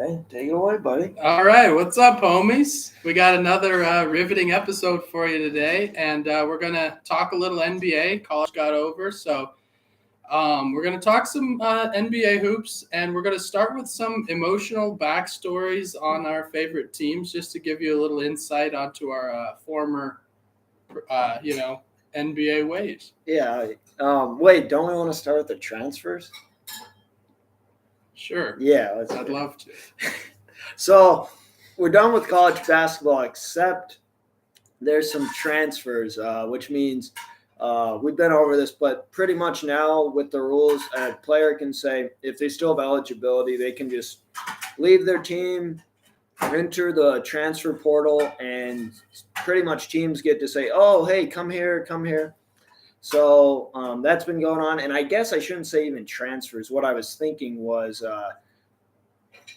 Okay, take it away, buddy. All right, what's up, homies? We got another riveting episode for you today, and we're going to talk a little NBA. College got over, so we're going to talk some NBA hoops, and we're going to start with some emotional backstories on our favorite teams, just to give you a little insight onto our former, NBA ways. Yeah. Wait, don't we want to start with the transfers? Sure. Yeah, I'd love to. So we're done with college basketball, except there's some transfers, which means we've been over this, but pretty much now with the rules, a player can say if they still have eligibility, they can just leave their team, enter the transfer portal, and pretty much teams get to say, oh, hey, come here, come here. So that's been going on. And I guess I shouldn't say even transfers. What I was thinking was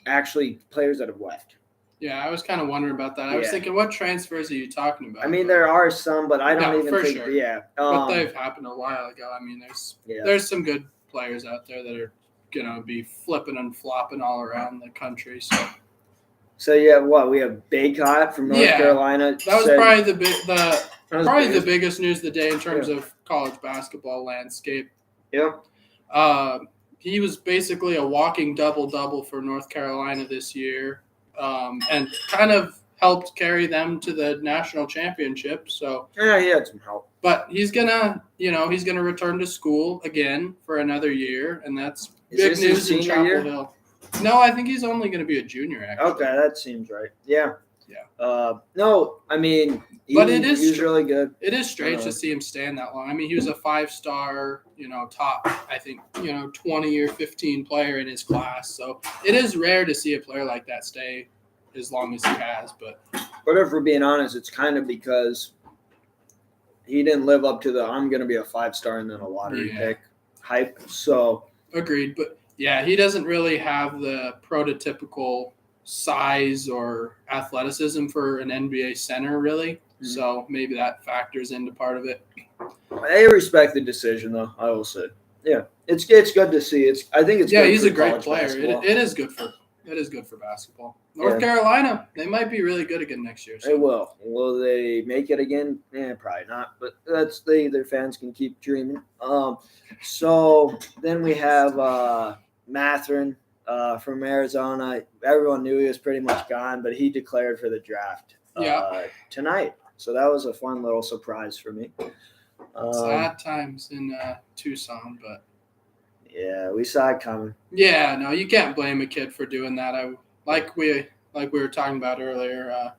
actually players that have left. Yeah, I was kind of wondering about that. I was thinking, what transfers are you talking about? I mean, there are some, but I don't even think. Sure. Yeah, but they've happened a while ago. I mean, there's some good players out there that are gonna be flipping and flopping all around the country. So yeah, what we have Baycott from North Carolina. That was probably the biggest news of the day in terms of college basketball landscape. Yeah. He was basically a walking double-double for North Carolina this year, and kind of helped carry them to the national championship. So yeah, he had some help. But he's gonna return to school again for another year, and that's big news in Chapel Hill. No, I think he's only going to be a junior. Actually. Okay, that seems right. Yeah. Yeah. No, I mean, he's really good. It is strange to see him stand that long. I mean, he was a 5-star, top, I think, 20 or 15 player in his class. So it is rare to see a player like that stay as long as he has. But if we're being honest, it's kind of because he didn't live up to the I'm going to be a 5-star and then a lottery pick hype. So agreed. But yeah, he doesn't really have the prototypical size or athleticism for an NBA center, really. Mm-hmm. So maybe that factors into part of it. I respect the decision, though. I will say, yeah, it's good to see. I think it's good he's for a great player. It is good for basketball. North Carolina, they might be really good again next year. So. They will. Will they make it again? Probably not. But their fans can keep dreaming. So then we have Mathurin from Arizona. Everyone knew he was pretty much gone, but he declared for the draft tonight. So that was a fun little surprise for me. Sad times in Tucson, but yeah, we saw it coming. Yeah, no, you can't blame a kid for doing that. Like we were talking about earlier.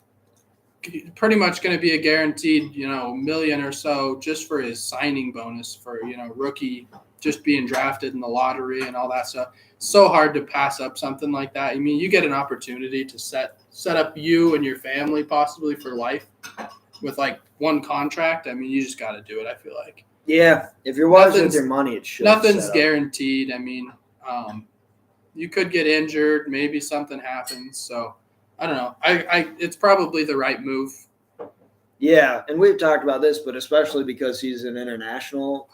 Pretty much going to be a guaranteed, million or so just for his signing bonus for rookie. Just being drafted in the lottery and all that stuff. So hard to pass up something like that. I mean, you get an opportunity to set up you and your family possibly for life with like one contract. I mean, you just got to do it, I feel like. Yeah, if you're watching with your money, it should. Nothing's guaranteed. I mean, you could get injured. Maybe something happens. So, I don't know. It's probably the right move. Yeah, and we've talked about this, but especially because he's an international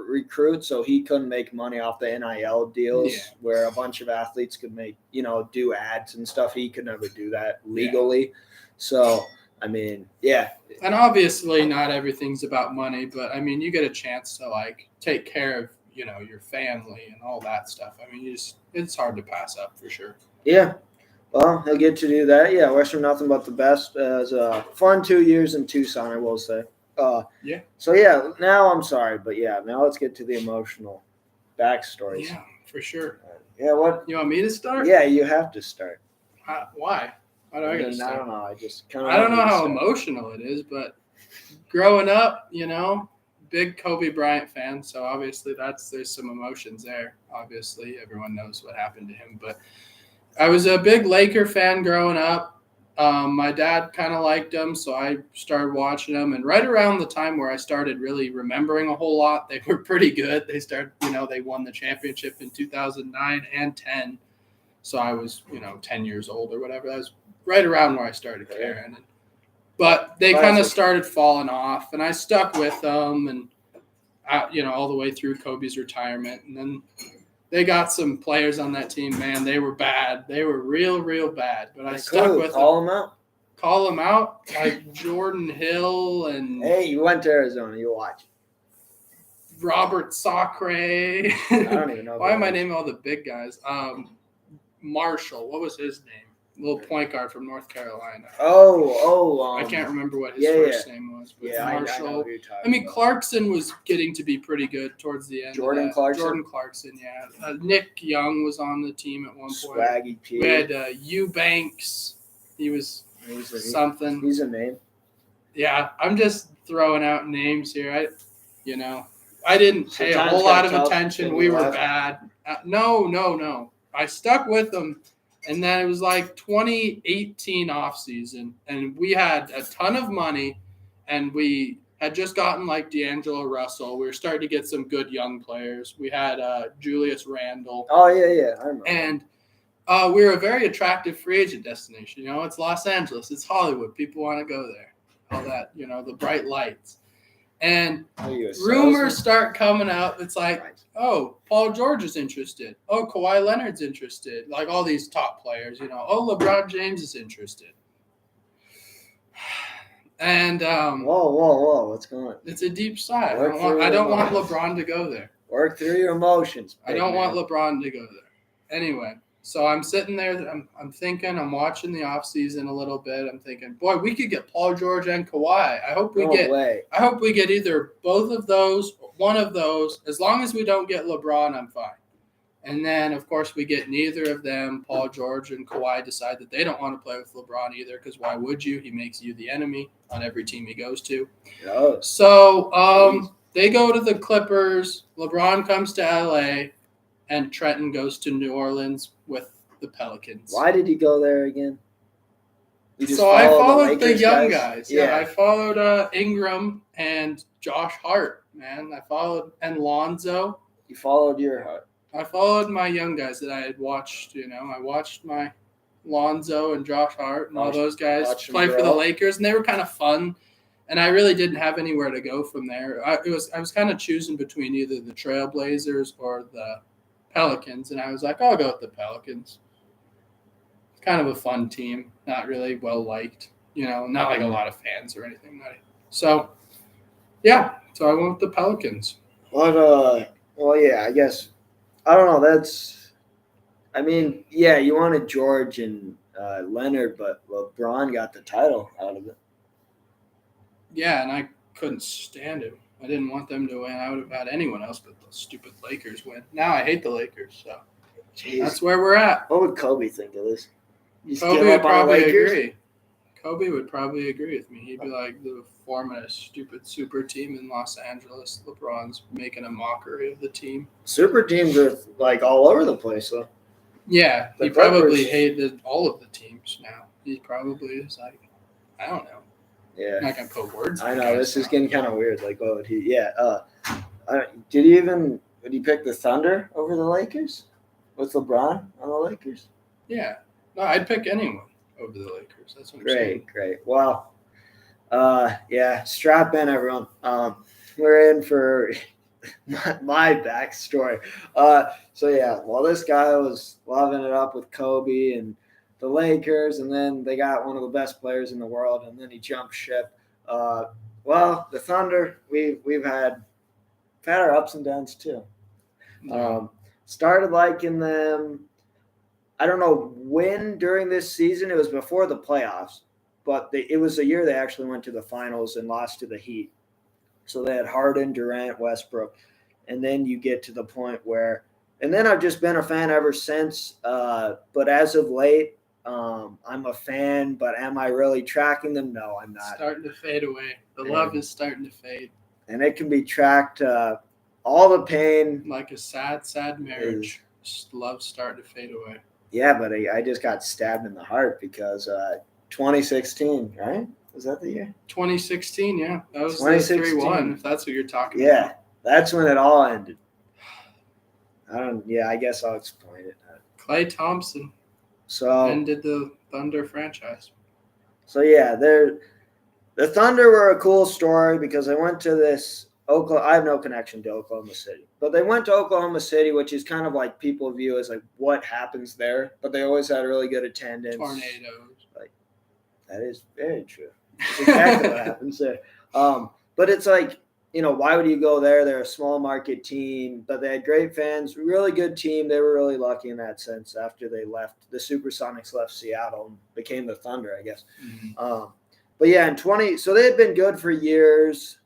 recruit, so he couldn't make money off the NIL deals where a bunch of athletes could make, do ads and stuff. He could never do that legally. Yeah. So, I mean, yeah. And obviously not everything's about money, but, I mean, you get a chance to, take care of, your family and all that stuff. I mean, it's hard to pass up for sure. Yeah. Well, he'll get to do that. Yeah, wish him nothing but the best. It was a fun 2 years in Tucson, I will say. Yeah. So, yeah, now I'm sorry, but, now let's get to the emotional backstories. Yeah, for sure. Yeah, what? You want me to start? Yeah, you have to start. Why? Why do I get to start? I don't know. I don't know how emotional it is, but growing up, big Kobe Bryant fan, so obviously there's some emotions there. Obviously, everyone knows what happened to him, but I was a big Laker fan growing up. My dad kind of liked them, so I started watching them. And right around the time where I started really remembering a whole lot, they were pretty good. They won the championship in 2009 and 10. So I was, 10 years old or whatever. That was right around where I started caring. But they kind of started falling off, and I stuck with them, and all the way through Kobe's retirement. And then they got some players on that team, man. They were bad. They were real bad. But I stuck with Call them out. Call them out, like Jordan Hill and Hey, you went to Arizona. You watch. Robert Sacre. I don't even know. Why am I naming all the big guys? Marshall. What was his name? Little point guard from North Carolina. I I can't remember what his first name was. But Marshall. I know who you're talking I mean, about. Clarkson was getting to be pretty good towards the end. Jordan Clarkson, yeah. Nick Young was on the team at one point. Swaggy P. We had Eubanks. He was something. He's a name. Yeah, I'm just throwing out names here. I didn't pay a whole lot of attention. We were bad. No. I stuck with them. And then it was like 2018 offseason, and we had a ton of money, and we had just gotten like D'Angelo Russell. We were starting to get some good young players. We had Julius Randle. Oh, yeah, I remember. And we were a very attractive free agent destination. It's Los Angeles. It's Hollywood. People want to go there. All that, the bright lights. And rumors start coming out. It's like, oh, Paul George is interested. Oh, Kawhi Leonard's interested. Like all these top players, Oh, LeBron James is interested. And whoa, what's going on? It's a deep sigh. I don't want LeBron to go there. Work through your emotions. I don't want LeBron to go there. Anyway, so I'm sitting there. I'm thinking. I'm watching the offseason a little bit. I'm thinking, boy, we could get Paul George and Kawhi. I hope we get either both of those, one of those. As long as we don't get LeBron, I'm fine. And then, of course, we get neither of them. Paul George and Kawhi decide that they don't want to play with LeBron either, because why would you? He makes you the enemy on every team he goes to. Oh. So they go to the Clippers. LeBron comes to LA. And Trenton goes to New Orleans with the Pelicans. Why did he go there again? So I followed the young guys. Yeah, I followed Ingram and Josh Hart, man. And Lonzo. You followed your heart. I followed my young guys that I had watched. I watched my Lonzo and Josh Hart and all those guys play for the Lakers, and they were kind of fun. And I really didn't have anywhere to go from there. I was kind of choosing between either the Trailblazers or the Pelicans, and I was like, I'll go with the Pelicans. It's kind of a fun team, not really well liked, not like a lot of fans or anything. So I went with the Pelicans. But I guess I don't know. You wanted George and Leonard, but LeBron got the title out of it. Yeah, and I couldn't stand him. I didn't want them to win. I would have had anyone else but the stupid Lakers win. Now I hate the Lakers, so that's where we're at. What would Kobe think of this? Kobe would probably agree. Kobe would probably agree with me. He'd be like, they're forming a stupid super team in Los Angeles. LeBron's making a mockery of the team. Super teams are like all over the place, though. Yeah, he probably hated all of the teams now. He probably is like, I don't know. Yeah. I'm not going to put words in. I know, this is getting kind of weird. Like, what would he? Yeah. Would he pick the Thunder over the Lakers? With LeBron on the Lakers? Yeah. No, I'd pick anyone over the Lakers. That's what I'm saying. Great. Wow. Strap in, everyone. We're in for my backstory. While this guy was loving it up with Kobe and the Lakers, and then they got one of the best players in the world, and then he jumped ship. The Thunder, we've had our ups and downs too. Started liking them. I don't know when during this season. It was before the playoffs, but it was the year they actually went to the finals and lost to the Heat. So they had Harden, Durant, Westbrook, and then you get to the point where, and then I've just been a fan ever since. But as of late, I'm a fan, but am I really tracking them? No, I'm not. Starting to fade away. The love is starting to fade. And it can be tracked. All the pain. Like a sad, sad marriage. Love's starting to fade away. Yeah, but I just got stabbed in the heart because 2016, right? Was that the year? 2016, yeah. That was the 3-1, if that's what you're talking about. Yeah, that's when it all ended. I guess I'll explain it. Klay Thompson ended the Thunder franchise. So, the Thunder were a cool story because I went to this Oklahoma. I have no connection to Oklahoma City, but they went to Oklahoma City, which is kind of like people view as like what happens there. But they always had really good attendance. Tornadoes. Like that is very true. That's exactly what happens there. But it's like, why would you go there? They're a small market team, but they had great fans, really good team. They were really lucky in that sense after they left. The Supersonics left Seattle and became the Thunder, I guess. Mm-hmm. But yeah, so they had been good for years,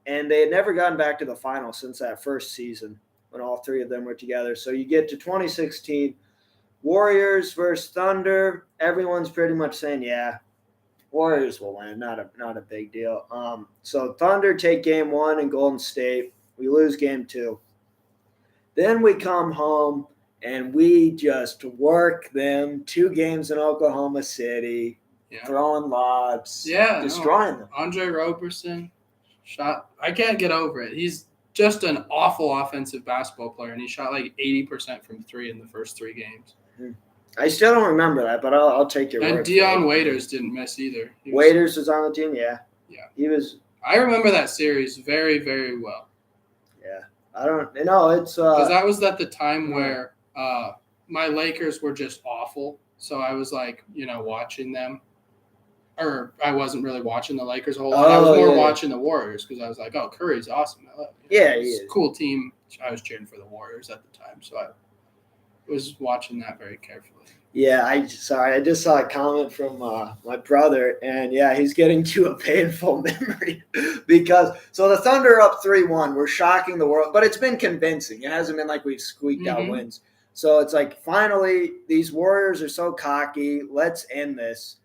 and they had never gotten back to the final since that first season when all three of them were together. So you get to 2016, Warriors versus Thunder. Everyone's pretty much saying, yeah, Warriors will win. Not a big deal. So Thunder take game 1 in Golden State. We lose game 2. Then we come home and we just work them 2 games in Oklahoma City, throwing lobs, destroying them. Andre Roberson shot. I can't get over it. He's just an awful offensive basketball player, and he shot like 80% from 3 in the first 3 games. I still don't remember that, but I'll take your word. And Dion Waiters didn't miss either. Waiters was on the team, yeah. He was. I remember that series very, very well. Yeah, I don't know. It's because that was at the time where my Lakers were just awful. So I was like, watching them, or I wasn't really watching the Lakers a whole lot. I was more watching the Warriors because I was like, oh, Curry's awesome. He it's is. A cool team. I was cheering for the Warriors at the time, so I was watching that very carefully. Yeah, I just saw a comment from my brother, and yeah, he's getting to a painful memory because the Thunder up 3-1. We're shocking the world, but it's been convincing. It hasn't been like we've squeaked out wins. So it's like finally these Warriors are so cocky. Let's end this.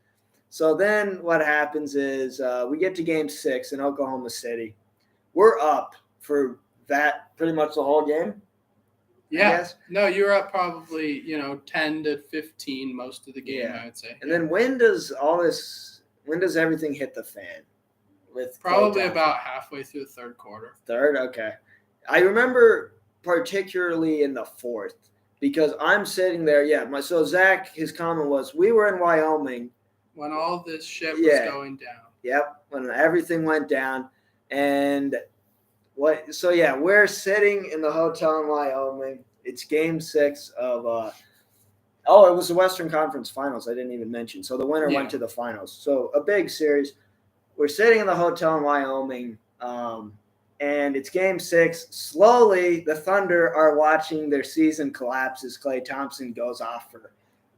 So then what happens is we get to game 6 in Oklahoma City. We're up for that pretty much the whole game. Yeah. No, you were up probably, 10 to 15 most of the game, I would say. And then when does everything hit the fan? With probably about halfway through the third quarter. Third? Okay. I remember particularly in the fourth because I'm sitting there. Yeah. So Zach, his comment was, we were in Wyoming. When all this shit was going down. Yep. When everything went down. And we're sitting in the hotel in Wyoming. It's game 6 of it was the Western Conference Finals. I didn't even mention. So the winner went to the finals. So a big series. We're sitting in the hotel in Wyoming, and it's game 6. Slowly, the Thunder are watching their season collapse as Klay Thompson goes off for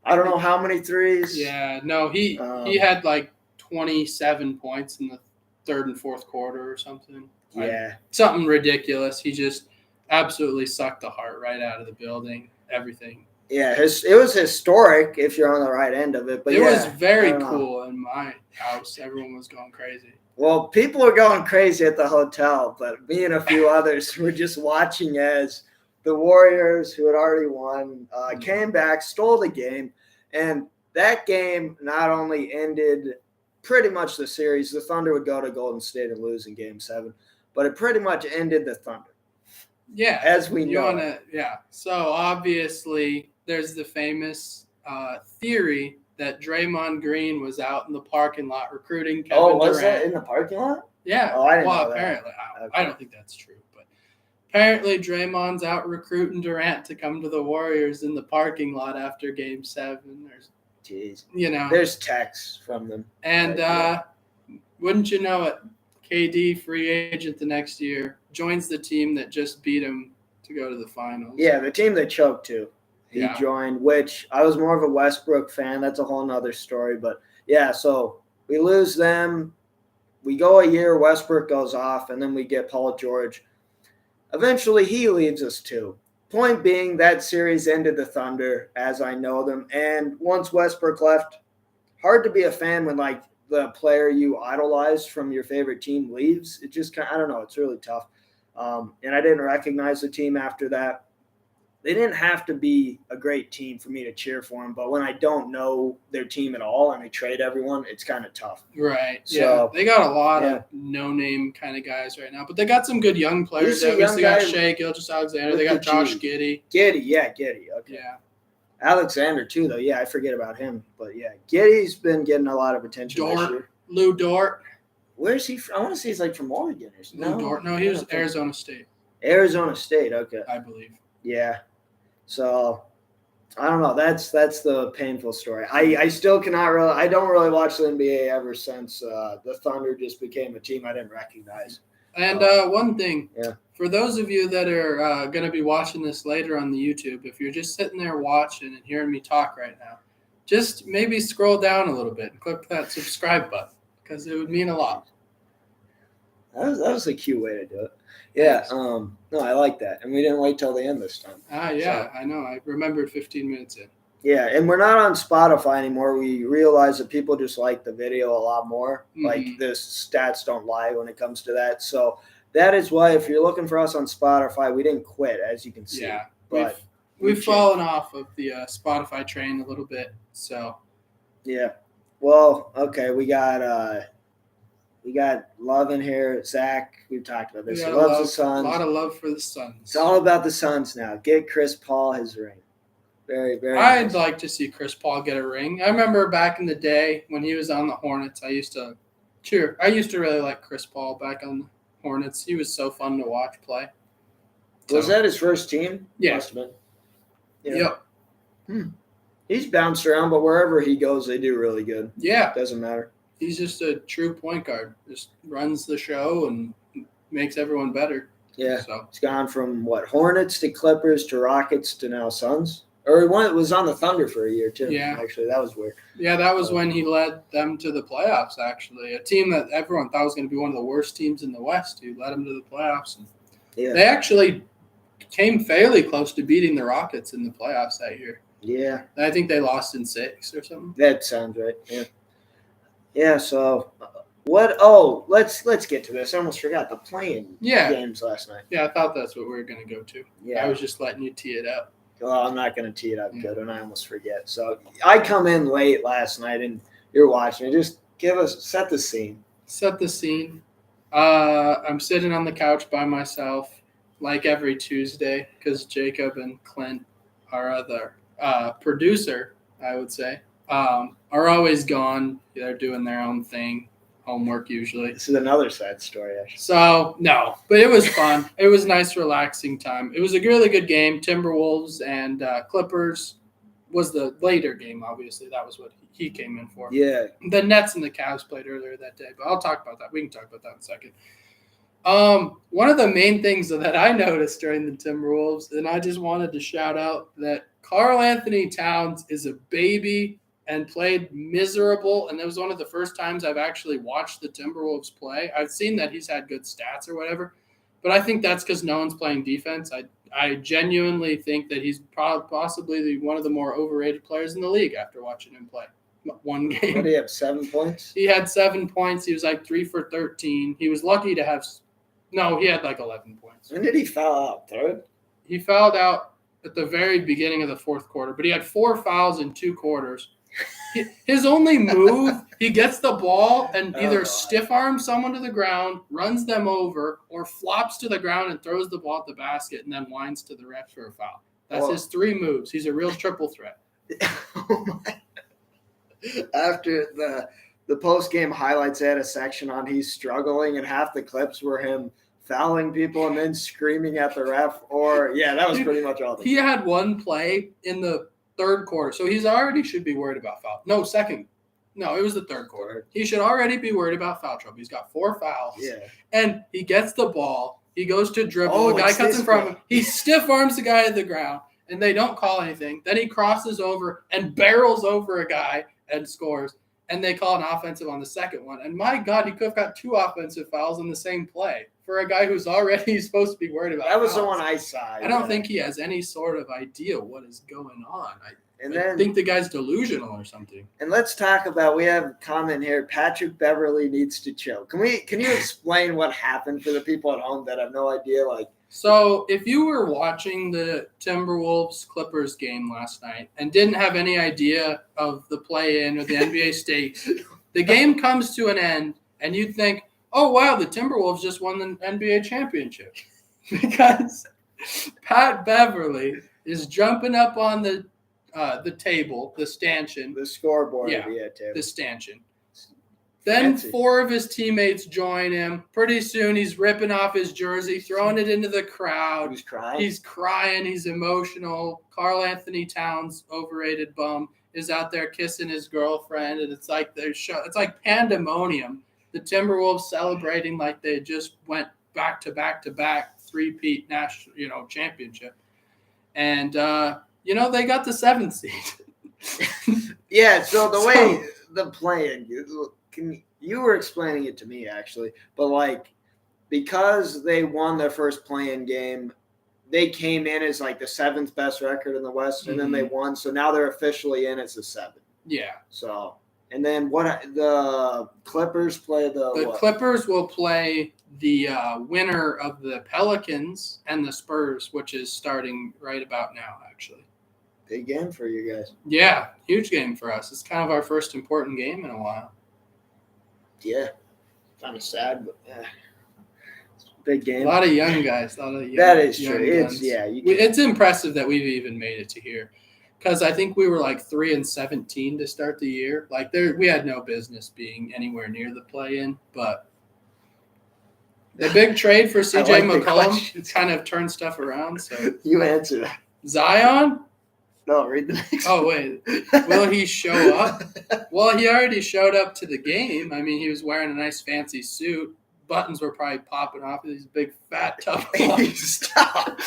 I don't know how many threes. Yeah, no, he had like 27 points in the third and fourth quarter or something. Yeah. Something ridiculous. He just absolutely sucked the heart right out of the building, everything. Yeah, it was historic if you're on the right end of it. But it was very cool in my house. Everyone was going crazy. Well, people were going crazy at the hotel, but me and a few others were just watching as the Warriors, who had already won, came back, stole the game. And that game not only ended pretty much the series, the Thunder would go to Golden State and lose in game 7, but it pretty much ended the Thunder. Yeah. As we know. So obviously there's the famous theory that Draymond Green was out in the parking lot recruiting Kevin Durant. Oh, was that in the parking lot? Yeah. Oh, I didn't know that. Apparently. I don't think that's true, but apparently Draymond's out recruiting Durant to come to the Warriors in the parking lot after game 7. Jeez. There's texts from them. And wouldn't you know it, KD, free agent the next year, joins the team that just beat him to go to the finals. Yeah, the team that choked too. He joined, which I was more of a Westbrook fan. That's a whole nother story. But, yeah, so we lose them. We go a year, Westbrook goes off, and then we get Paul George. Eventually, he leaves us too. Point being, that series ended the Thunder as I know them. And once Westbrook left, hard to be a fan when, like, the player you idolize from your favorite team leaves. It just I don't know. It's really tough. And I didn't recognize the team after that. They didn't have to be a great team for me to cheer for them, but when I don't know their team at all and they trade everyone, it's kind of tough. Right. So, they got a lot of no-name kind of guys right now, but they got some good young players. They got Shea Gilgeous-Alexander. They got Josh Giddey. Giddey. Okay. Yeah. Alexander, too, though. Yeah, I forget about him. But, yeah, Giddey's been getting a lot of attention this year. Lou Dort. Where's he from? I want to say he's like from Oregon or something. No, he was Arizona State. Arizona State, okay. I believe. Yeah. So I don't know. That's the painful story. I still cannot really. I don't really watch the NBA ever since the Thunder just became a team I didn't recognize. And one thing, for those of you that are going to be watching this later on the YouTube, if you're just sitting there watching and hearing me talk right now, just maybe scroll down a little bit and click that subscribe button because it would mean a lot. That was a cute way to do it. Yeah. No, I like that. And we didn't wait till the end this time. Yeah, so, I know. I remembered 15 minutes in. Yeah, and we're not on Spotify anymore. We realize that people just like the video a lot more. Mm-hmm. Like the stats don't lie when it comes to that. So that is why if you're looking for us on Spotify, we didn't quit, as you can see. Yeah, but we've fallen off of the Spotify train a little bit. So yeah. Well, okay, we got love in here. Zach, we've talked about this. He loves the Suns. A lot of love for the Suns. It's all about the Suns now. Get Chris Paul his ring. Very, very I'd nice. like to see Chris Paul get a ring. I remember back in the day when he was on the Hornets, I used to really like Chris Paul back on the Hornets. He was so fun to watch play. Was that his first team? Yeah. Must have been. Yeah. Yep. He's bounced around, but wherever he goes, they do really good. Yeah. Doesn't matter. He's just a true point guard. Just runs the show and makes everyone better. Yeah. So it's gone from Hornets to Clippers to Rockets to now Suns. Or it was on the Thunder for a year too. Yeah. Actually, that was weird. Yeah, that was when he led them to the playoffs, actually. A team that everyone thought was going to be one of the worst teams in the West. He led them to the playoffs. And they actually came fairly close to beating the Rockets in the playoffs that year. Yeah. I think they lost in 6 or something. That sounds right. Yeah. Yeah, so what? Oh, let's get to this. I almost forgot the playing games last night. Yeah, I thought that's what we were going to go to. Yeah. I was just letting you tee it up. Well, I'm not going to tee it up good, and I almost forget. So I come in late last night, and you're watching. Just set the scene. Set the scene. I'm sitting on the couch by myself, like every Tuesday, because Jacob and Clint, our other producer, I would say, are always gone. They're doing their own thing, homework usually. This is another sad story, actually. So, no, but it was fun. It was a nice, relaxing time. It was a really good game. Timberwolves and Clippers was the later game, obviously. That was what he came in for. Yeah. The Nets and the Cavs played earlier that day, but I'll talk about that. We can talk about that in a second. One of the main things that I noticed during the Timberwolves, and I just wanted to shout out that Karl Anthony Towns is a baby and played miserable. And that was one of the first times I've actually watched the Timberwolves play. I've seen that he's had good stats or whatever, but I think that's because no one's playing defense. I genuinely think that he's possibly one of the more overrated players in the league after watching him play one game. What did he have, 7 points? He had 7 points. He was like 3 for 13. He was lucky to have – no, he had like 11 points. When did he foul out? Third? He fouled out at the very beginning of the fourth quarter, but he had 4 fouls in 2 quarters. His only move, he gets the ball and either stiff arms someone to the ground, runs them over, or flops to the ground and throws the ball at the basket and then whines to the ref for a foul. That's his 3 moves. He's a real triple threat. After the post-game highlights, they had a section on he's struggling, and half the clips were him fouling people and then screaming at the ref. That was pretty much all. He had one play in the third quarter. So he's already should be worried about foul. No, second. No, it was the third quarter. He should already be worried about foul trouble. He's got 4 fouls. Yeah. And he gets the ball. He goes to dribble. The guy cuts in front of him. He stiff arms the guy at the ground, and they don't call anything. Then he crosses over and barrels over a guy and scores. And they call an offensive on the second one. And my God, he could have got 2 offensive fouls in the same play for a guy who's already supposed to be worried about that was fouls. the one I saw. I don't think he has any sort of idea what is going on. I think the guy's delusional or something. And let's talk about, we have a comment here, Patrick Beverley needs to chill. Can you explain what happened for the people at home that have no idea? So if you were watching the Timberwolves-Clippers game last night and didn't have any idea of the play-in or the NBA stakes, the game comes to an end and you'd think, oh, wow, the Timberwolves just won the NBA championship. Because Pat Beverley is jumping up on the table, the stanchion. The scoreboard. Yeah, table. the stanchion. Then Fancy. 4 of his teammates join him. Pretty soon, he's ripping off his jersey, throwing it into the crowd. He's crying. He's crying. He's emotional. Karl Anthony Towns, overrated bum, is out there kissing his girlfriend, and it's like it's like pandemonium. The Timberwolves celebrating like they just went back to back three-peat national championship, and they got the 7th seed. Yeah. So the way the playing, you were explaining it to me actually, but like because they won their first play-in game, they came in as like the 7th best record in the West, and then they won. So now they're officially in as the 7th. Yeah. So, and then the Clippers play the Clippers will play the winner of the Pelicans and the Spurs, which is starting right about now, actually. Big game for you guys. Yeah, huge game for us. It's kind of our first important game in a while. Yeah, kind of sad, but yeah. Big game. A lot of young guys. That is true. It's impressive that we've even made it to here, because I think we were like 3-17 to start the year. Like we had no business being anywhere near the play-in, but the big trade for CJ McCollum kind of turned stuff around. So you answer that. Zion? No, read the next. Oh wait, will he show up? Well, he already showed up to the game. I mean, he was wearing a nice fancy suit. Buttons were probably popping off of these big fat tough ones. Stop.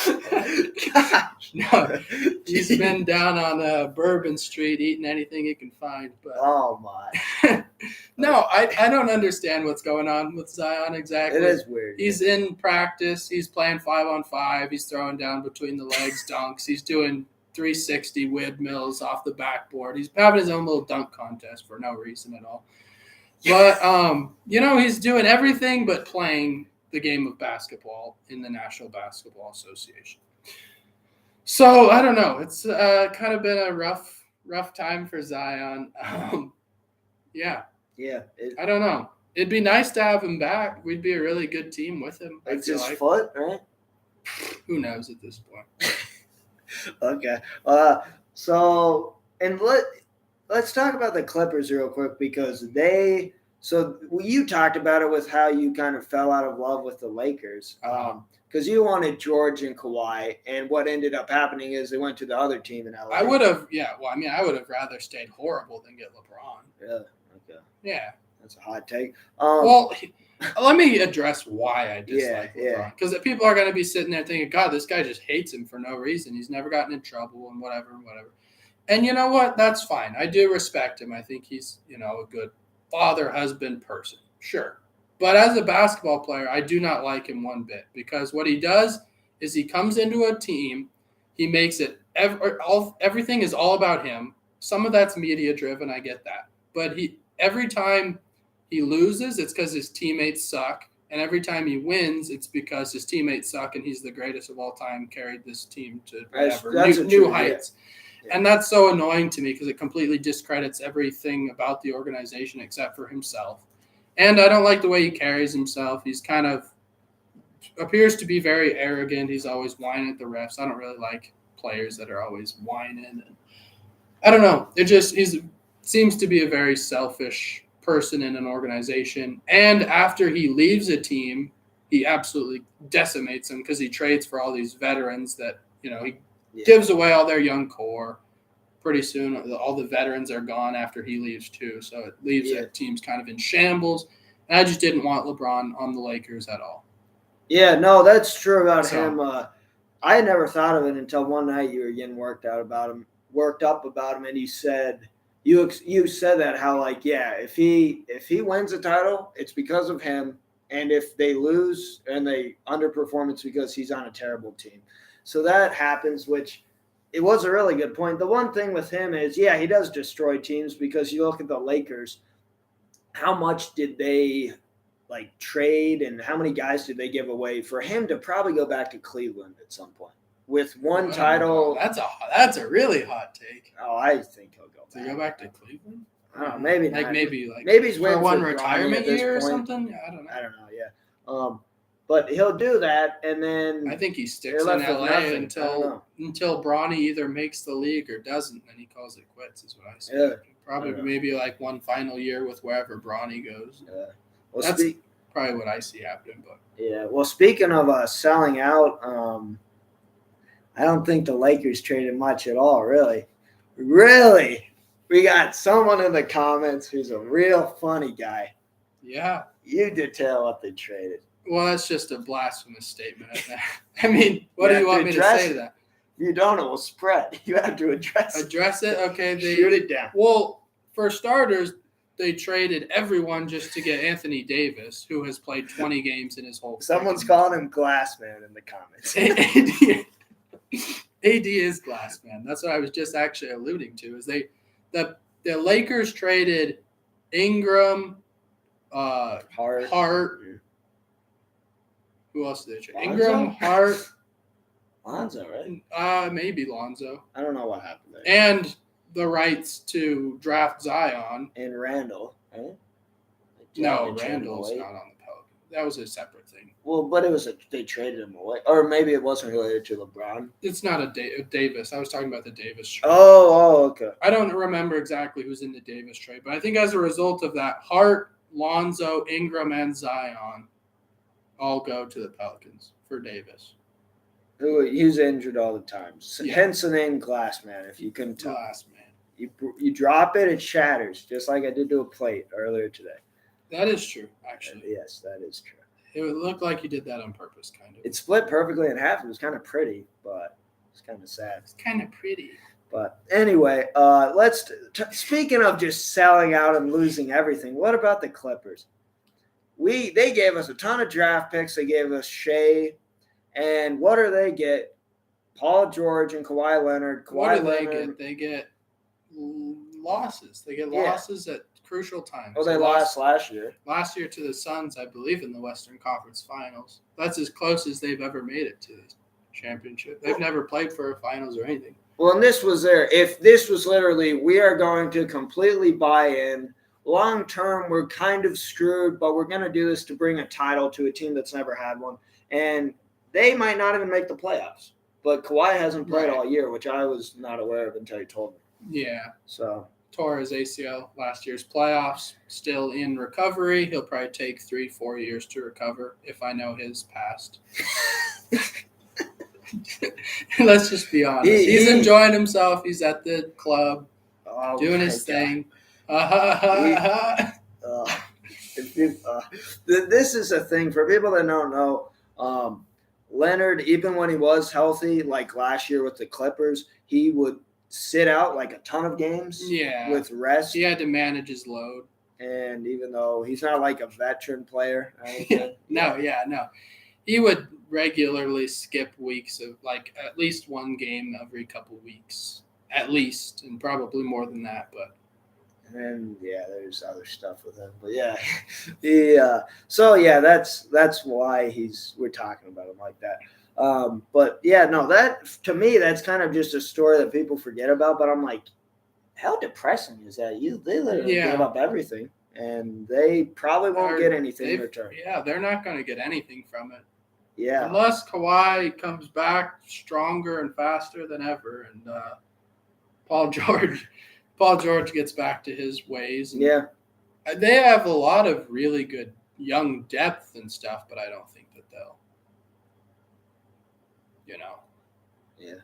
Gosh. No, he's been down on Bourbon Street eating anything he can find. But oh my. No, I don't understand what's going on with Zion exactly. It is weird. He's in practice. He's playing 5-on-5. He's throwing down between the legs dunks. He's doing 360 windmills off the backboard. He's having his own little dunk contest for no reason at all. But, he's doing everything but playing the game of basketball in the National Basketball Association. So, I don't know. It's kind of been a rough time for Zion. Yeah. Yeah. I don't know. It'd be nice to have him back. We'd be a really good team with him. It's his foot, right? Who knows at this point? Okay. Let's talk about the Clippers real quick, because you talked about it with how you kind of fell out of love with the Lakers, because you wanted George and Kawhi, and what ended up happening is they went to the other team in LA. I would have rather stayed horrible than get LeBron. Yeah. Okay. Yeah. That's a hot take. Let me address why I dislike LeBron. Because people are going to be sitting there thinking, God, this guy just hates him for no reason. He's never gotten in trouble and whatever. And you know what? That's fine. I do respect him. I think he's, a good father, husband, person. Sure. But as a basketball player, I do not like him one bit, because what he does is he comes into a team, he makes it everything is all about him. Some of that's media driven, I get that. But every time he loses, it's because his teammates suck. And every time he wins, it's because his teammates suck and he's the greatest of all time, carried this team to new heights. Yeah. And that's so annoying to me, because it completely discredits everything about the organization except for himself. And I don't like the way he carries himself. He's kind of appears to be very arrogant. He's always whining at the refs. I don't really like players that are always whining. And I don't know. He seems to be a very selfish person in an organization. And after he leaves a team, he absolutely decimates them, because he trades for all these veterans that, he gives away all their young core. Pretty soon, all the veterans are gone after he leaves too. So it leaves the teams kind of in shambles. And I just didn't want LeBron on the Lakers at all. Yeah, no, that's true about him. I had never thought of it until one night you were getting worked up about him, and you said that how if he wins a title, it's because of him, and if they lose and they underperform, it's because he's on a terrible team. So that happens, which it was a really good point. The one thing with him is, he does destroy teams, because you look at the Lakers, how much did they trade and how many guys did they give away for him to probably go back to Cleveland at some point with one title? That's a really hot take. Oh, I think he'll go back. To go back to Cleveland? I don't know, maybe not. Maybe he's waiting for one retirement year or something. I don't know. Yeah. But he'll do that, and then I think he sticks in LA until Bronny either makes the league or doesn't, and he calls it quits. Is what I say. Yeah. Probably maybe like one final year with wherever Bronny goes. Yeah. Well, That's probably what I see happening. But yeah. Well, speaking of selling out, I don't think the Lakers traded much at all. Really. We got someone in the comments who's a real funny guy. Yeah. You detail what they traded. Well, that's just a blasphemous statement. I mean, what do you want me to say to that? If you don't, it will spread. You have to address it. Address it? Okay. Shoot it down. Well, for starters, they traded everyone just to get Anthony Davis, who has played 20 games in his whole Someone's calling him Glassman in the comments. AD is Glassman. That's what I was just actually alluding to. Is the Lakers traded Ingram, Hart. Who else did they trade? Lonzo? Ingram, Hart. Lonzo, right? Maybe Lonzo. I don't know what happened there. And the rights to draft Zion. And Randall, right? No, Randall's not on the Pelicans. That was a separate thing. Well, but they traded him away. Or maybe it wasn't related to LeBron. It's not a Davis. I was talking about the Davis trade. Oh, okay. I don't remember exactly who's in the Davis trade, but I think as a result of that, Hart, Lonzo, Ingram, and Zion all go to the Pelicans for Davis. He's injured all the time. Yeah. Hence the name Glassman, if you can tell. Glassman. You drop it, it shatters, just like I did to a plate earlier today. That is true, actually. Yes, that is true. It would look like you did that on purpose, kind of. It split perfectly in half. It was kind of pretty, but it's kind of sad. It's kind of pretty. But anyway, speaking of just selling out and losing everything, what about the Clippers? They gave us a ton of draft picks. They gave us Shea. And what do they get? Paul George and Kawhi Leonard. What do they get? They get losses. They get losses at crucial times. Oh, they lost last year. Last year to the Suns, I believe, in the Western Conference Finals. That's as close as they've ever made it to the championship. They've never played for a finals or anything. Well, and this was if this was literally, we are going to completely buy in. Long term, we're kind of screwed, but we're going to do this to bring a title to a team that's never had one. And they might not even make the playoffs. But Kawhi hasn't played all year, which I was not aware of until you told me. Yeah. So tore his ACL last year's playoffs, still in recovery. He'll probably take 3-4 years to recover if I know his past. Let's just be honest. He's enjoying himself. He's at the club doing his thing. This is a thing for people that don't know. Leonard, even when he was healthy, like last year with the Clippers, he would sit out like a ton of games with rest. He had to manage his load. And even though he's not like a veteran player. No. He would regularly skip weeks of like at least one game every couple weeks. At least, and probably more than that, but. And there's other stuff with him, but that's why we're talking about him like that. That to me, that's kind of just a story that people forget about. But I'm like, how depressing is that? They literally gave up everything, and they probably won't get anything in return. Yeah, they're not going to get anything from it. Yeah, unless Kawhi comes back stronger and faster than ever, and Paul George gets back to his ways. And they have a lot of really good young depth and stuff, but I don't think that they'll, Yeah.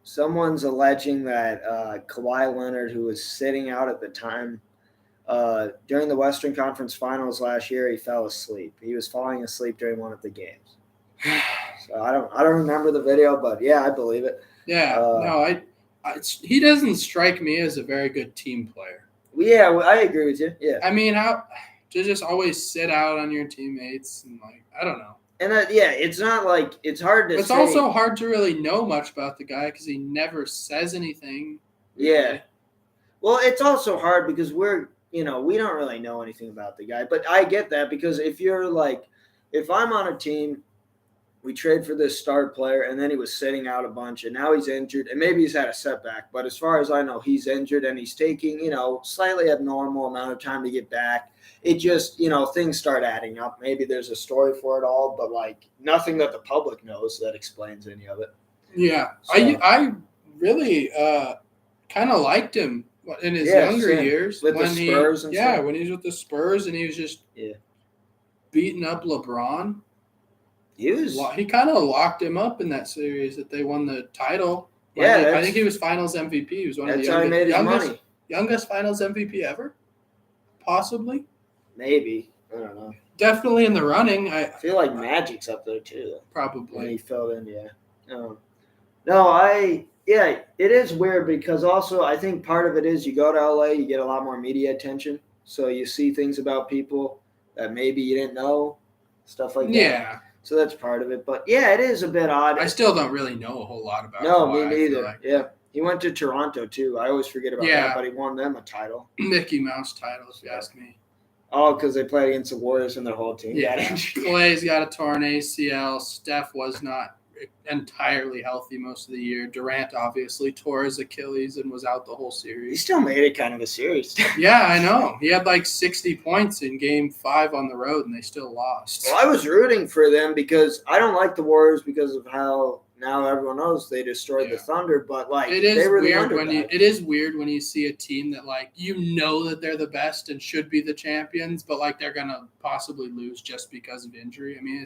Someone's alleging that Kawhi Leonard, who was sitting out at the time during the Western Conference Finals last year, he fell asleep. He was falling asleep during one of the games. So I don't remember the video, but I believe it. Yeah, he doesn't strike me as a very good team player. Yeah, well, I agree with you. Yeah. I mean, how to just always sit out on your teammates and I don't know. And it's not like it's hard to. It's also hard to really know much about the guy because he never says anything. Really. Yeah. Well, it's also hard because we don't really know anything about the guy. But I get that because if I'm on a team. We trade for this star player, and then he was sitting out a bunch, and now he's injured, and maybe he's had a setback. But as far as I know, he's injured, and he's taking, slightly abnormal amount of time to get back. It just, things start adding up. Maybe there's a story for it all, but, nothing that the public knows that explains any of it. Yeah. So. I really kind of liked him in his younger same. years With the when Spurs and stuff. when he was with the Spurs and he was just beating up LeBron. He kind of locked him up in that series that they won the title. I think he was Finals MVP. He was one of the youngest Finals MVP ever, possibly. Maybe, I don't know. Definitely in the running. I feel like Magic's up there too. Though. Probably. When he filled in, it is weird because also I think part of it is you go to LA, you get a lot more media attention, so you see things about people that maybe you didn't know, stuff like that. Yeah. So that's part of it, but it is a bit odd. I still don't really know a whole lot about. No, me neither. He went to Toronto too. I always forget about that, but he won them a title, Mickey Mouse title, if you ask me. Oh, because they played against the Warriors and their whole team got injured. Clay's got a torn ACL. Steph was not entirely healthy most of the year. Durant obviously tore his Achilles and was out the whole series. He still made it kind of a series. Yeah, I know. He had like 60 points in Game 5 on the road, and they still lost. Well, I was rooting for them because I don't like the Warriors because of how now everyone knows they destroyed the Thunder. But they were the underdog. It is weird when you see a team that that they're the best and should be the champions, but they're gonna possibly lose just because of injury. I mean,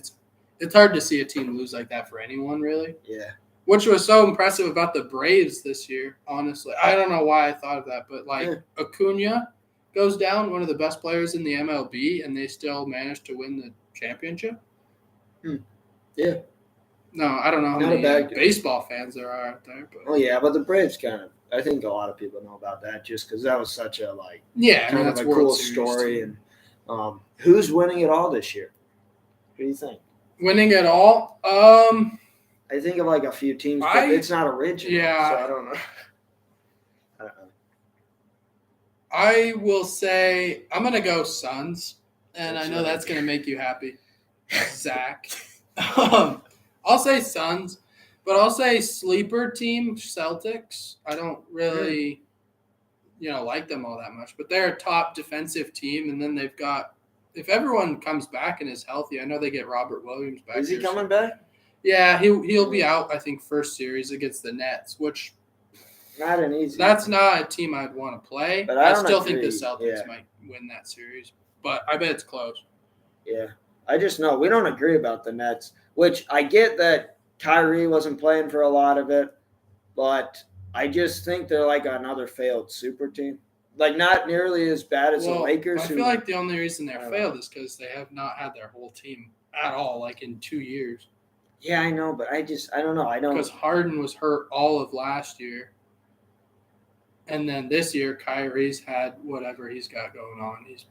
it's hard to see a team lose like that for anyone, really. Yeah. Which was so impressive about the Braves this year, honestly. I don't know why I thought of that, but Acuna goes down, one of the best players in the MLB, and they still managed to win the championship. Yeah. No, I don't know how many baseball fans there are out there. But. Oh, yeah, but the Braves I think a lot of people know about that just because that was such a, that's a cool story. Too. And who's winning it all this year? What do you think? Winning it all? I think of a few teams, but it's not original. Yeah. So I don't know. I will say I'm going to go Suns, and I know that's going to make you happy, Zach. I'll say Suns, but I'll say sleeper team Celtics. I don't really, like them all that much, but they're a top defensive team, and then they've got if everyone comes back and is healthy. I know they get Robert Williams back. Is he coming back? Yeah, he'll be out. I think first series against the Nets, which not an easy. That's not a team I'd want to play. But I still think the Celtics might win that series, but I bet it's close. Yeah, I just know we don't agree about the Nets. Which I get that Kyrie wasn't playing for a lot of it, but I just think they're like another failed super team. Not nearly as bad as the Lakers. I feel like the only reason they're failed is because they have not had their whole team at all, in 2 years. Yeah, I know, but I don't know. Because Harden was hurt all of last year. And then this year, Kyrie's had whatever he's got going on. He's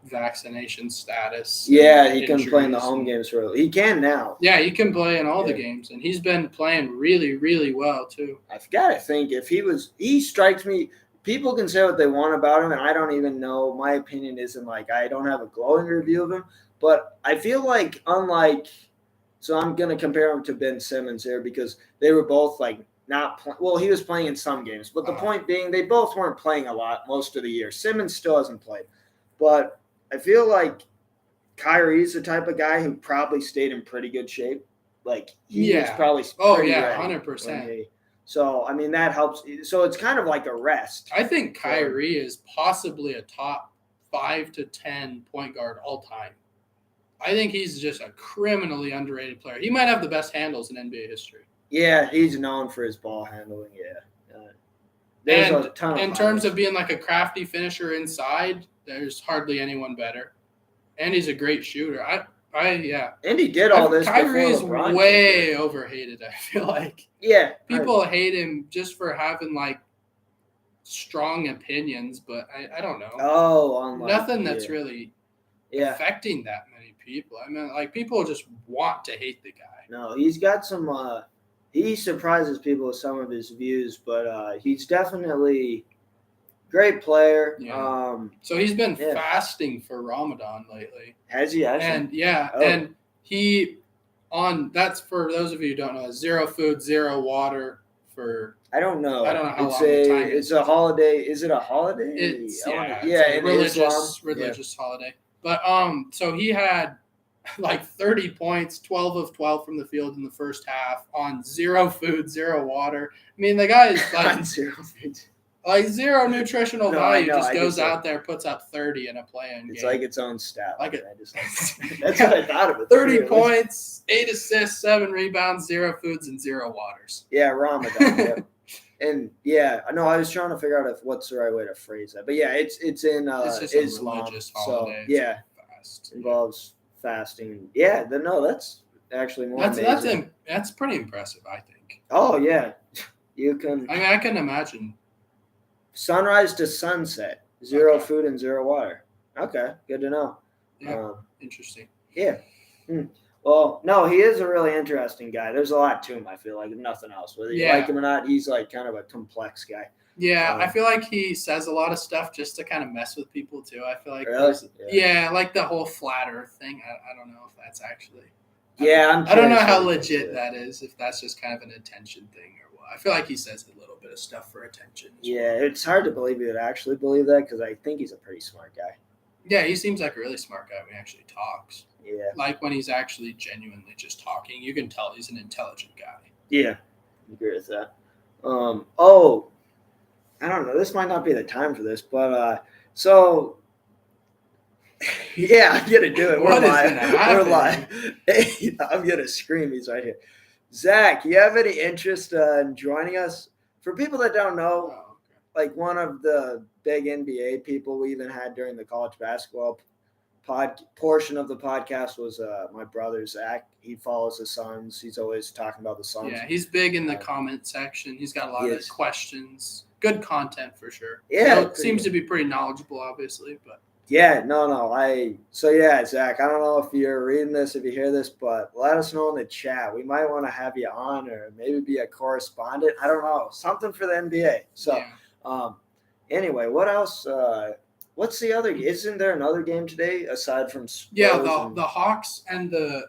vaccination status. Yeah, he can play in the home games he can now. Yeah, he can play in all the games, and he's been playing really, really well too. I've got to think he strikes me. People can say what they want about him, and I don't even know. My opinion isn't I don't have a glowing review of him, but I feel unlike. So I'm gonna compare him to Ben Simmons here because they were both not he was playing in some games, but the point being they both weren't playing a lot most of the year. Simmons still hasn't played, but I feel like Kyrie's the type of guy who probably stayed in pretty good shape. He was probably 100%. So, I mean, that helps. So, it's kind of like a rest. I think Kyrie is possibly a top 5 to 10 point guard all time. I think he's just a criminally underrated player. He might have the best handles in NBA history. Yeah, he's known for his ball handling, In terms of being a crafty finisher inside, there's hardly anyone better. And he's a great shooter. And he did all this. Kyrie is way overhated, I feel like. Yeah. People hate him just for having strong opinions, but I don't know. Oh, nothing that's really affecting that many people. I mean, people just want to hate the guy. No, he's got some he surprises people with some of his views, but he's definitely great player. Yeah. So he's been fasting for Ramadan lately. Has he actually? And and he that's for those of you who don't know, 0 food, 0 water for I don't know how long the time it's a holiday. Is it a holiday? It's a religious holiday. But so he had 30 points, 12 of 12 from the field in the first half on 0 food, 0 water. I mean, the guy is 0 food. Like zero nutritional No, I value. know, Just I goes just, out there, puts up 30 in a play-in it's game. like its own stat. Like I just that's what I thought of it. 30 Really. points, 8 assists, 7 rebounds, 0 foods, and 0 waters. Yeah, Ramadan. Yeah. And yeah, no, I was trying to figure out what's the right way to phrase that. But yeah, it's in It's just a Islam. religious So holiday. yeah, Fast. involves fasting. Yeah, that's actually more amazing. That's pretty impressive, I think. Oh yeah, you can. I mean, I can imagine. Sunrise to sunset, 0 Okay. food and 0 water. Okay, good to know. Yeah, interesting. Yeah. Well, no, he is a really interesting guy. There's a lot to him, I feel like, if nothing else. Whether you like him or not, he's like kind of a complex guy. Yeah, I feel like he says a lot of stuff just to kind of mess with people, too. I feel like really? Yeah, like the whole flat earth thing. I don't know if that's actually. Yeah, I don't know how legit that is, if that's just kind of an attention thing or what. I feel like he says a little bit of stuff for attention. Yeah, it's hard to believe he would actually believe that because I think he's a pretty smart guy. Yeah, he seems like a really smart guy when he actually talks. Yeah. Like when he's actually genuinely just talking, you can tell he's an intelligent guy. Yeah, I agree with that. Oh, I don't know. This might not be the time for this, but so yeah, I'm gonna do it. What is live. gonna happen? We're live. Hey, I'm gonna scream. He's right here. Zach, you have any interest in joining us? For people that don't know, like one of the big NBA people we even had during the college basketball portion of the podcast was my brother Zach. He follows the Suns. He's always talking about the Suns. Yeah, he's big in the comment section. He's got a lot of questions. Good content for sure. Yeah, seems to be pretty knowledgeable, obviously, but. Yeah, no. Zach, I don't know if you're reading this, if you hear this, but let us know in the chat. We might want to have you on or maybe be a correspondent. I don't know. Something for the NBA. So, anyway, what else? What's the other? Isn't there another game today aside from Spurs? Yeah, the Hawks and the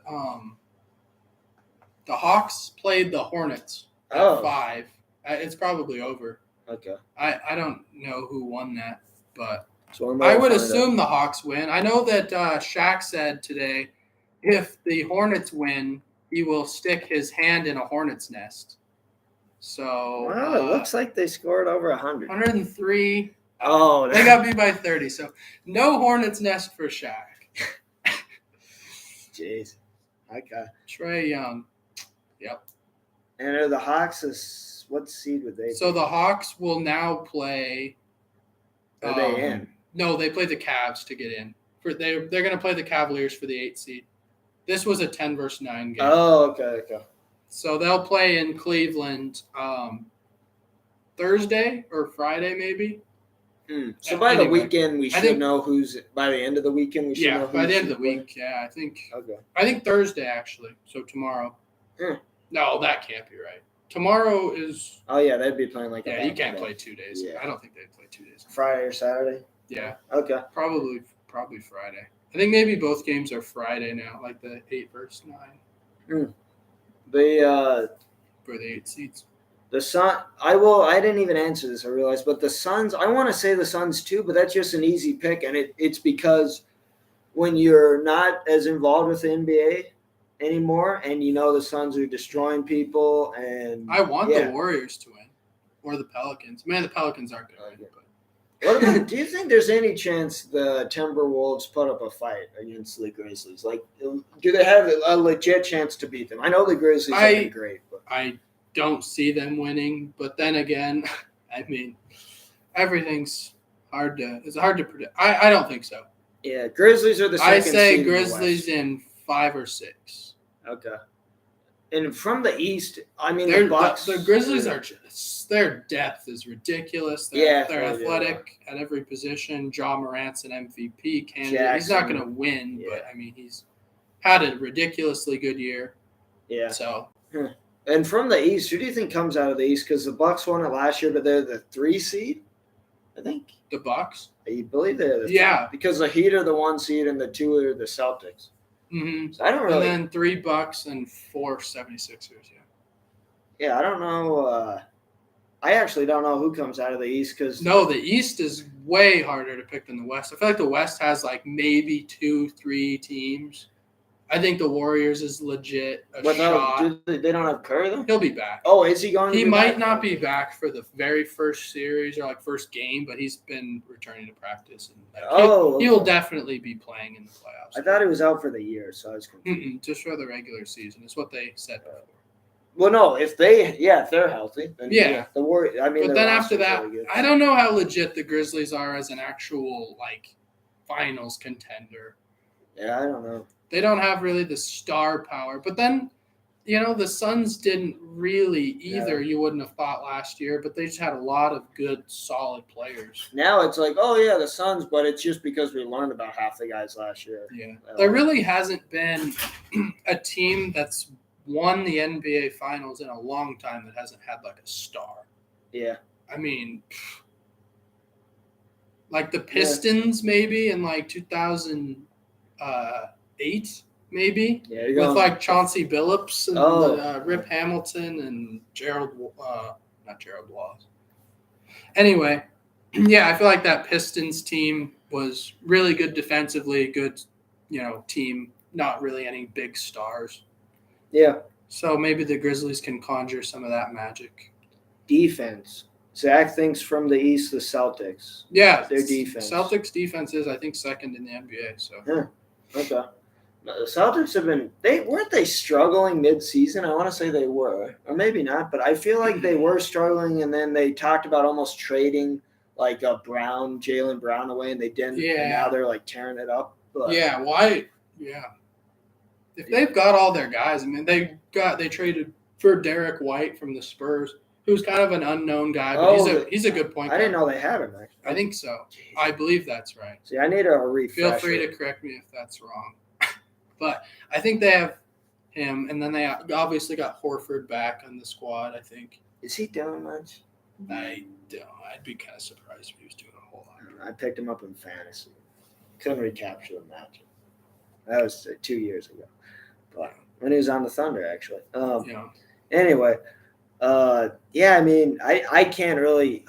Hawks played the Hornets at 5. It's probably over. Okay. I don't know who won that, but so I would assume the Hawks win. I know that Shaq said today, if the Hornets win, he will stick his hand in a hornet's nest. So wow, it looks like they scored over 100. 103. Oh, they got beat by 30. So no hornet's nest for Shaq. Jeez. Okay. Trae Young. Yep. And are the Hawks? What seed would they? So the Hawks will now play. Are they in? No, they play the Cavs to get in. They're going to play the Cavaliers for the 8th seed. This was a 10 versus 9 game. Oh, okay. So they'll play in Cleveland Thursday or Friday, maybe. So by the weekend, we should know who's. By the end of the weekend, we should know who's. By the end of the week, yeah, I think. Okay. I think Thursday actually. So tomorrow. No, that can't be right. Tomorrow is. Oh yeah, they'd be playing like. Yeah, you can't play 2 days. Yeah. I don't think they'd play 2 days. Friday or Saturday. Yeah. Okay. Probably Friday. I think maybe both games are Friday now, like the 8 versus 9. For the 8 seeds. The Sun. I didn't even answer this. I realized, but the Suns. I want to say the Suns too, but that's just an easy pick, and it's because when you're not as involved with the NBA anymore, and you know the Suns are destroying people, and I want the Warriors to win, or the Pelicans. Man, the Pelicans aren't going to win. What about? Do you think there's any chance the Timberwolves put up a fight against the Grizzlies? Like, do they have a legit chance to beat them? I know the Grizzlies have been great, but I don't see them winning. But then again, I mean, everything's hard to predict. I don't think so. Yeah, Grizzlies are the second seed. I say Grizzlies in 5 or 6. Okay. And from the East, I mean, the Bucks. The Grizzlies are just, their depth is ridiculous. They're athletic at every position. Ja Morant's an MVP candidate. He's not going to win, but I mean, he's had a ridiculously good year. Yeah. So. And from the East, who do you think comes out of the East? Because the Bucks won it last year, but they're the 3 seed, I think. The Bucks? You believe they're the 3? Because the Heat are the 1 seed and the 2 are the Celtics. Mm-hmm. So I don't really. And then 3 Bucks and 4 76ers. Yeah, I don't know. I actually don't know who comes out of the East because. No, the East is way harder to pick than the West. I feel like the West has like maybe 2-3 teams. I think the Warriors is legit a shot. They don't have Curry though? He'll be back. Oh, is he going? He might not be back for the very first series or like first game, but he's been returning to practice and he'll definitely be playing in the playoffs. I thought he was out for the year, so I was confused. Just for the regular season is what they said before. Well, no, if they're healthy, then the Warriors. I mean, but then after that, really I don't know how legit the Grizzlies are as an actual like finals contender. Yeah, I don't know. They don't have really the star power, but then. The Suns didn't really either. You wouldn't have thought last year, but they just had a lot of good, solid players. Now it's like, oh, yeah, the Suns, but it's just because we learned about half the guys last year. Yeah. There really hasn't been a team that's won the NBA Finals in a long time that hasn't had, like, a star. Yeah. I mean, like the Pistons maybe in, like, 2008. Maybe with like Chauncey Billups and Rip Hamilton and not Gerald Wallace. Anyway, I feel like that Pistons team was really good defensively, good, team, not really any big stars. Yeah. So maybe the Grizzlies can conjure some of that magic. Defense. Zach thinks from the East, the Celtics. Yeah. Their defense. Celtics defense is, I think, second in the NBA. So. Yeah. Okay. The Celtics weren't they struggling mid-season? I want to say they were, or maybe not, but I feel like they were struggling, and then they talked about almost trading like Jaylen Brown away, and they didn't. Yeah. And now they're like tearing it up. But. Yeah. Why? Yeah. If they've got all their guys, I mean, they traded for Derek White from the Spurs, who's kind of an unknown guy, but he's a good point guard. I didn't know they had him. Actually. I think so. Jeez. I believe that's right. See, I need a refresh. Feel free to correct me if that's wrong. But I think they have him, and then they obviously got Horford back on the squad, I think. Is he doing much? I don't. I'd be kind of surprised if he was doing a whole lot. I picked him up in fantasy. Couldn't recapture the Magic. That was 2 years ago. But when he was on the Thunder, actually. Anyway, I mean, I can't really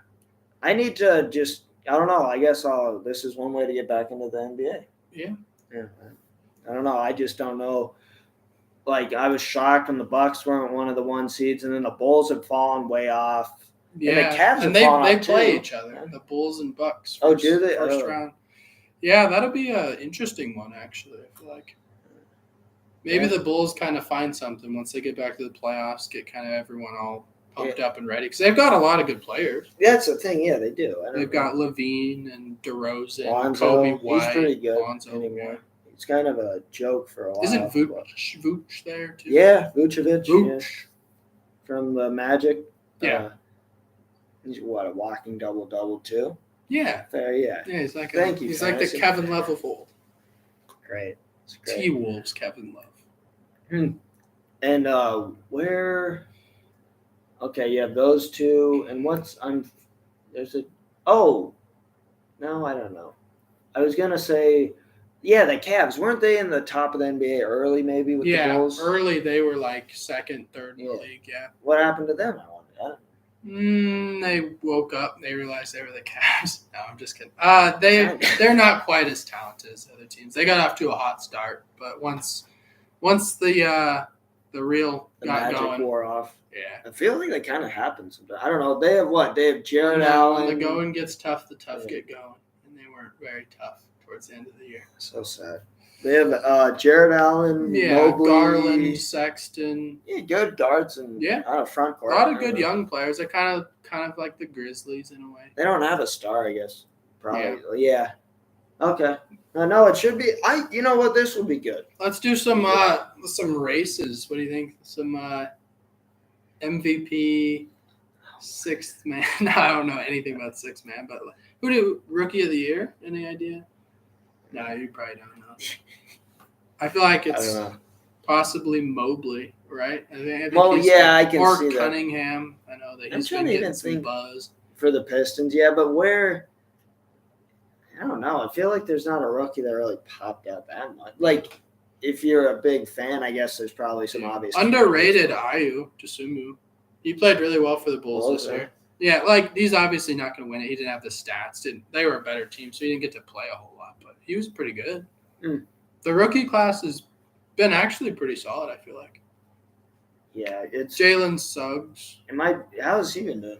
– I need to just – I don't know. I guess this is one way to get back into the NBA. Yeah. Yeah. I don't know. I just don't know. Like, I was shocked when the Bucks weren't one of the 1 seeds, and then the Bulls have fallen way off. Yeah, and the Cavs have they fallen play too. Each other, the Bulls and Bucks. Do they? First round. Yeah, that'll be an interesting one, actually, I feel like. Maybe the Bulls kind of find something once they get back to the playoffs, get kind of everyone all pumped up and ready. Because they've got a lot of good players. That's the thing. Yeah, they do. They've got Levine and DeRozan and Kobe White. He's pretty good Lonzo, anymore. It's kind of a joke for a while. Isn't Vooch there, too? Yeah, Vucevic. Yeah. From the Magic. Yeah. He's a walking double-double, too? Yeah. Fair, yeah. Yeah, he's like he's like the Kevin Love of old. Great. T-Wolves Kevin Love. And where – okay, you have those two. And no, I don't know. I was going to say – yeah, the Cavs. Weren't they in the top of the NBA early maybe with the Bulls? Yeah, early they were like second, third in the league, yeah. What happened to them? I wonder. They woke up. They realized they were the Cavs. No, I'm just kidding. They're not quite as talented as other teams. They got off to a hot start, but once the real got Magic going, wore off. Yeah. I feel like that kind of happens sometimes. I don't know. They have what? They have Jared Allen. When the going gets tough, the tough get going, and they weren't very tough towards the end of the year. So sad. They have Jared Allen, Mobley, Garland, Sexton. Yeah, good darts and front court. A lot of good young players. They're kind of like the Grizzlies in a way. They don't have a star, I guess. Probably. Yeah. Okay. No, it should be. You know what? This will be good. Let's do some races. What do you think? Some MVP, sixth man. No, I don't know anything about sixth man, but who do Rookie of the Year? Any idea? No, you probably don't know. I feel like it's possibly Mobley, right? I think I can or see that. Or Cunningham. I know that he's been getting some buzz. For the Pistons, yeah, but where – I don't know. I feel like there's not a rookie that really popped out that much. Like, if you're a big fan, I guess there's probably some obvious – underrated Ayu Dosunmu. He played really well for the Bulls this year. Yeah, like, he's obviously not going to win it. He didn't have the stats. They were a better team, so he didn't get to play a whole lot. But he was pretty good. The rookie class is been actually pretty solid, I feel like. Yeah, it's Jalen Suggs. how's he been doing?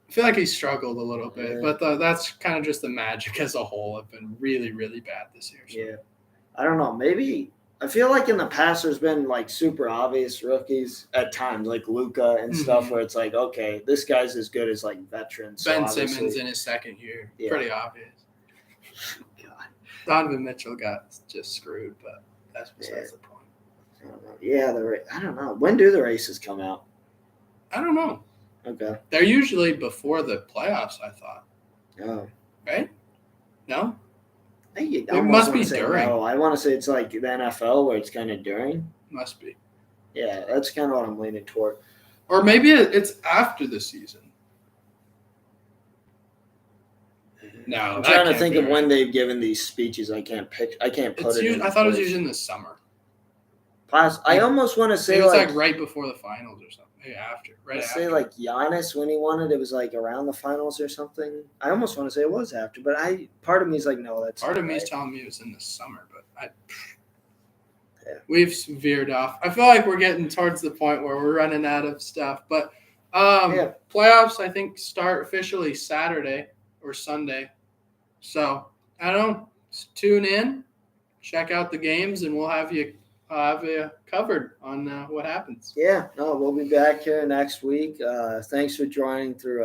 I feel like he struggled a little bit, Yeah. but that's kind of just the Magic as a whole have been really, really bad this year. So. Yeah, I don't know. Maybe I feel like in the past there's been like super obvious rookies at times, like Luca and stuff, where it's like, okay, this guy's as good as like veterans. Ben so Simmons in his second year, Yeah. pretty obvious. God. Donovan Mitchell got just screwed, but that's besides the point. I don't know. Yeah, I don't know. When do the races come out? I don't know. Okay. They're usually before the playoffs, I thought. Oh. Right? No? It must be during. No, I want to say it's like the NFL where it's kind of during. Must be. Yeah, that's kind of what I'm leaning toward. Or maybe it's after the season. No, I'm that trying to can't think be of right. when they've given these speeches. I can't put it. I thought it was usually in the summer. I almost want to say It was like right before the finals or something. Maybe after. Right let's after. say like Giannis when he won it, it was like around the finals or something. I almost want to say it was after, but part of me is like, no, that's Part of not me is right. telling me it was in the summer, but Yeah. we've veered off. I feel like we're getting towards the point where we're running out of stuff. But playoffs, I think, start officially Saturday or Sunday. So I don't know. Tune in, check out the games, and we'll have you covered on what happens. Yeah, no, we'll be back here next week. Thanks for joining through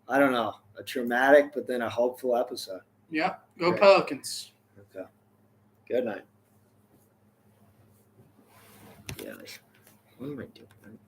a traumatic but then a hopeful episode. Yeah, go Great. Pelicans. Okay. Good night. Yeah. What am I doing?